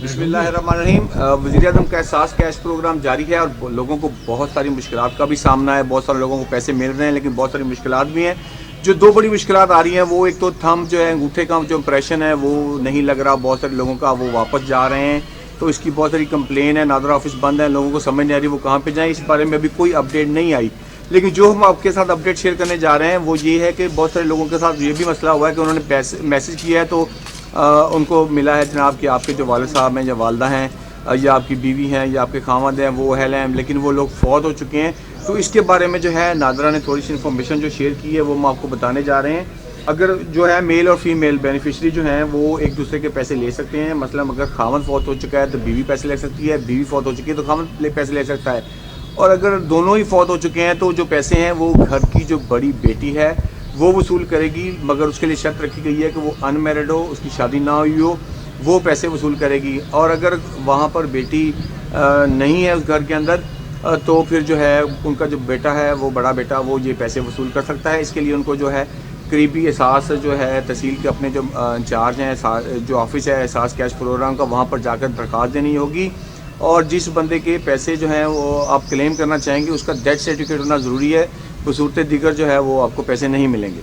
बिस्मिल्लाहिर्रहमानिर्रहीम। वज़ीर-ए-आज़म का एहसास कैश प्रोग्राम जारी है और लोगों को बहुत सारी मुश्किलात का भी सामना है। बहुत सारे लोगों को पैसे मिल रहे हैं लेकिन बहुत सारी मुश्किलात भी हैं। जो दो बड़ी मुश्किलात आ रही हैं वो एक तो थंब जो है अंगूठे का जो इंप्रेशन है वो नहीं लग रहा, बहुत सारे लोगों का वो वापस जा रहे हैं, तो इसकी बहुत सारी कंप्लेन है। नादरा ऑफिस बंद है, लोगों को समझ नहीं आ रही वो कहाँ पे जाएं। इस बारे में अभी कोई अपडेट नहीं आई, लेकिन जो हम आपके साथ अपडेट शेयर करने जा रहे हैं वो ये है कि बहुत सारे लोगों के साथ ये भी मसला हुआ है कि उन्होंने मैसेज किया है तो उनको मिला है जनाब कि आपके जो वालिद साहब हैं या वालदा हैं या आपकी बीवी हैं या आपके खामद हैं वो अहल हैं, लेकिन वो लोग फौत हो चुके हैं। तो इसके बारे में जो है नादरा ने थोड़ी सी इन्फॉर्मेशन जो शेयर की है वो हम आपको बताने जा रहे हैं। अगर जो है मेल और फीमेल बेनिफिशरी जो हैं वो एक दूसरे के पैसे ले सकते हैं। मतलब अगर खामद फौत हो चुका है तो बीवी पैसे ले सकती है, बीवी फौत हो चुकी है तो खामद पैसे ले सकता है। और अगर दोनों ही फौत हो चुके हैं तो जो पैसे हैं वो घर की जो बड़ी बेटी है वो वसूल करेगी, मगर उसके लिए शर्त रखी गई है कि वो अनमैरिड हो, उसकी शादी ना हुई हो, वो पैसे वसूल करेगी। और अगर वहाँ पर बेटी नहीं है उस घर के अंदर तो फिर जो है उनका जो बेटा है वो बड़ा बेटा वो ये पैसे वसूल कर सकता है। इसके लिए उनको जो है करीबी एहसास जो है तहसील के अपने जो इंचार्ज हैं, जो ऑफिस है एहसास कैश प्रोग्राम का, वहाँ पर जाकर दरख्वास्त देनी होगी। और जिस बंदे के पैसे जो हैं वो आप क्लेम करना चाहेंगे उसका डेथ सर्टिफिकेट होना ज़रूरी है, बसूरत दीगर जो है वो आपको पैसे नहीं मिलेंगे।